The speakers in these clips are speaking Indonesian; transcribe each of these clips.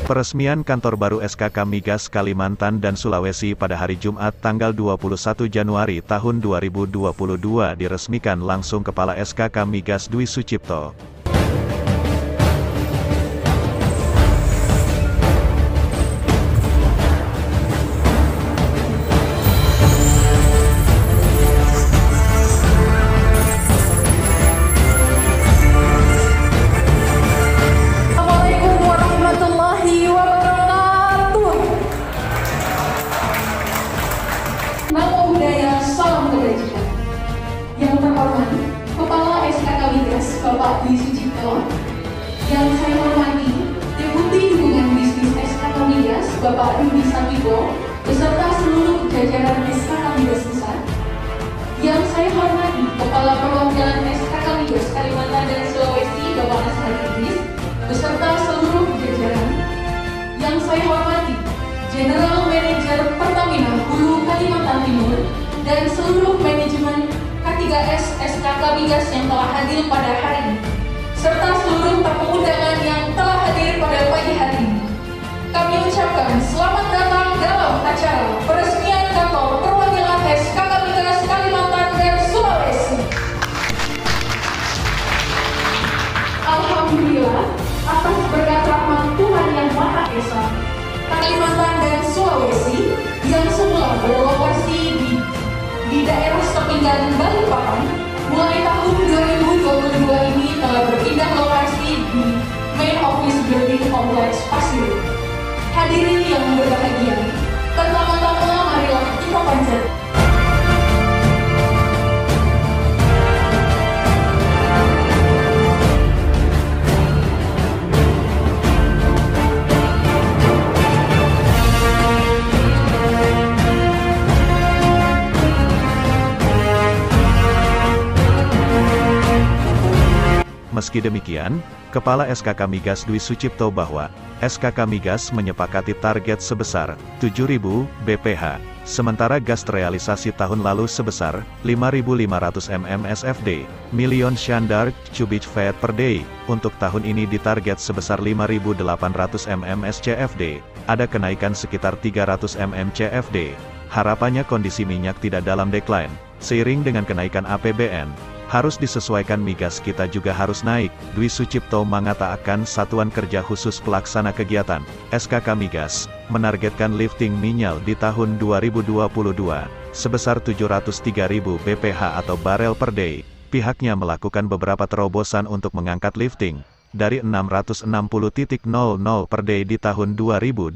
Peresmian kantor baru SKK Migas Kalimantan dan Sulawesi pada hari Jumat tanggal 21 Januari tahun 2022 diresmikan langsung Kepala SKK Migas Dwi Sucipto. Yang terhormat Kepala SKK Migas Bapak Dwi Sucipto, yang saya hormati Deputi Hubungan Bisnis SKK Migas Bapak Rudi Sapibo beserta seluruh jajaran SKK Migas Pusat, yang saya hormati Kepala Perwakilan SKK Migas Kalimantan dan Sulawesi Bapak Asari Idris beserta seluruh jajaran, yang saya hormati General Manager Pertamina Hulu Kalimantan Timur dan seluruh manajemen K3S SKK Migas yang telah hadir pada hari ini, serta seluruh tamu undangan yang telah hadir pada pagi hari ini. Kami ucapkan selamat datang dalam acara peresmian kantor perwakilan SKK Migas Kalimantan dan Sulawesi. Alhamdulillah, atas berkat rahmat Tuhan Yang Maha Esa, Kalimantan dan Sulawesi yang semula berlokasi di daerah Sepinggan Balikpapan, mulai tahun 2022 ini telah berpindah lokasi di Main Office Building Kompleks Pasir. Hadirin yang berbahagia, pertama-tama marilah kita panjat. Meski demikian, Kepala SKK Migas Dwi Sucipto bahwa SKK Migas menyepakati target sebesar 7.000 BPH, sementara gas terrealisasi tahun lalu sebesar 5.500 MMSFD, million standard cubic feet per day. Untuk tahun ini ditarget sebesar 5.800 MMSCFD, ada kenaikan sekitar 300 MMCFD. Harapannya kondisi minyak tidak dalam decline, seiring dengan kenaikan APBN. Harus disesuaikan, migas kita juga harus naik. Dwi Sucipto mengatakan Satuan Kerja Khusus Pelaksana Kegiatan SKK Migas menargetkan lifting minyak di tahun 2022 sebesar 703.000 BPH atau barel per day. Pihaknya melakukan beberapa terobosan untuk mengangkat lifting dari 660.00 per day di tahun 2021.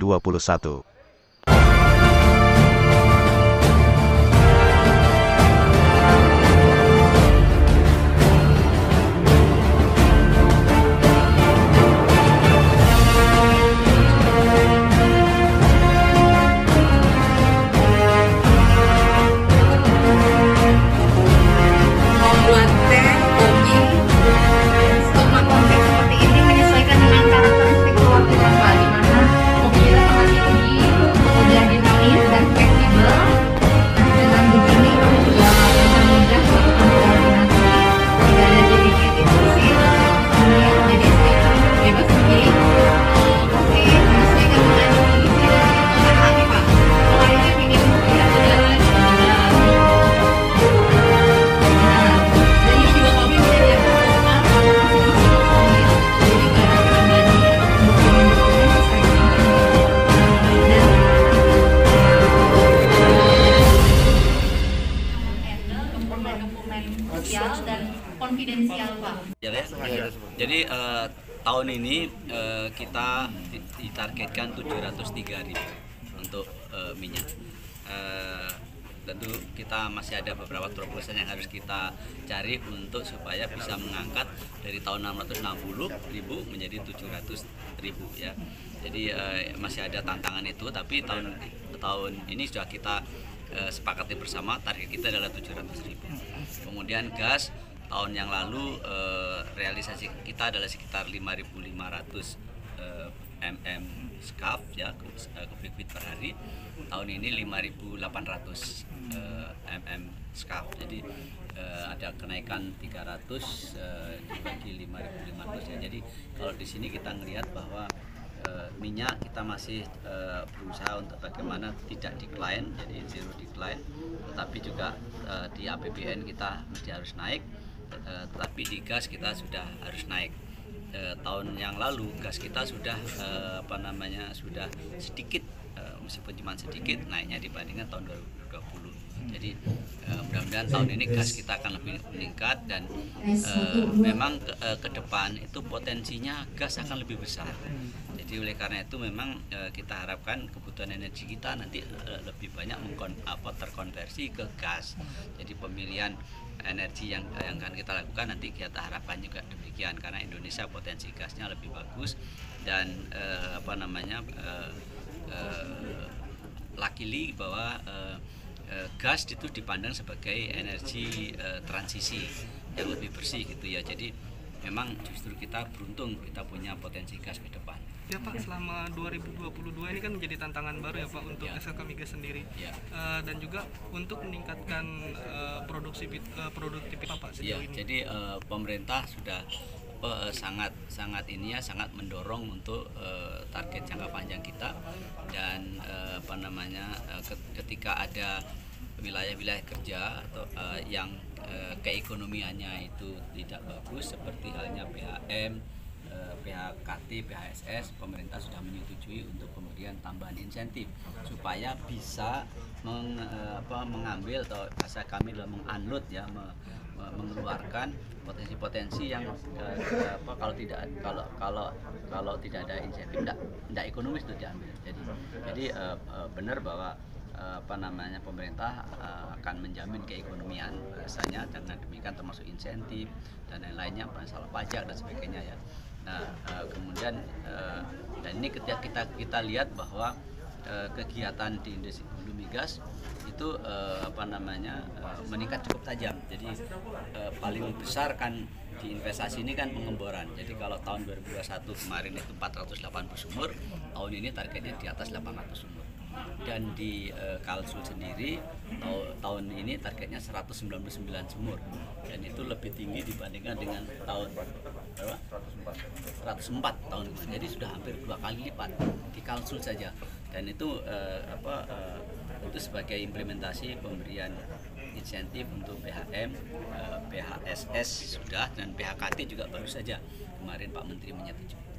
Dan konfidensial, Pak. Jadi tahun ini kita ditargetkan 703.000 untuk minyak. Tentu kita masih ada beberapa terobosan yang harus kita cari untuk supaya bisa mengangkat dari tahun 660.000 menjadi 700.000 ya. Jadi masih ada tantangan itu, tapi tahun ini sudah kita sepakati bersama, target kita adalah 700.000. Kemudian gas tahun yang lalu realisasi kita adalah sekitar 5.500 mm skaf ya, kubik feet per hari. Tahun ini 5.800 mm skaf. Jadi ada kenaikan 300 dibagi 5.500 ya. Jadi kalau di sini kita melihat bahwa minyak kita masih berusaha untuk bagaimana tidak decline, jadi zero decline, tetapi juga di APBN kita mesti harus naik, tetapi di gas kita sudah harus naik. Tahun yang lalu gas kita sudah sudah sedikit, meskipun cuma sedikit naiknya dibandingkan tahun 2020. Jadi mudah-mudahan tahun ini gas kita akan lebih meningkat, dan memang ke depan itu potensinya gas akan lebih besar. Jadi oleh karena itu memang kita harapkan kebutuhan energi kita nanti lebih banyak terkonversi ke gas. Jadi pemilihan energi yang akan kita lakukan nanti kita harapkan juga demikian, karena Indonesia potensi gasnya lebih bagus, dan luckily bahwa gas itu dipandang sebagai energi transisi yang lebih bersih gitu ya. Jadi memang justru kita beruntung kita punya potensi gas ke depan. Ya Pak, selama 2022 ini kan menjadi tantangan baru ya Pak untuk SKK Migas sendiri, dan juga untuk meningkatkan produktivitas Pak sejauh ini. Jadi pemerintah sudah sangat mendorong untuk target jangka panjang kita, dan ketika ada wilayah-wilayah kerja atau yang keekonomiannya itu tidak bagus seperti halnya PHM, PHKT, PHSS, pemerintah sudah menyetujui untuk pemberian tambahan insentif supaya bisa mengambil, atau bahasa kami adalah mengunload ya, mengeluarkan potensi-potensi yang kalau tidak ada insentif tidak ekonomis itu diambil. Jadi benar bahwa pemerintah akan menjamin keekonomian bahasanya, dengan demikian termasuk insentif dan lain-lainnya, masalah pajak dan sebagainya ya. Nah kemudian dan ini ketika kita lihat bahwa kegiatan di industri hulu migas itu meningkat cukup tajam. Jadi paling besar kan di investasi ini kan pengemboran. Jadi kalau tahun 2021 kemarin itu 480 sumur, tahun ini targetnya di atas 800 sumur. Dan di Kalsul sendiri tahun ini targetnya 199 sumur, dan itu lebih tinggi dibandingkan dengan tahun 104 tahun kemarin. Jadi sudah hampir 2 kali lipat di Kalsul saja, dan itu itu sebagai implementasi pemberian insentif untuk PHM, PHSS sudah, dan PHKT juga baru saja kemarin Pak Menteri menyetujui.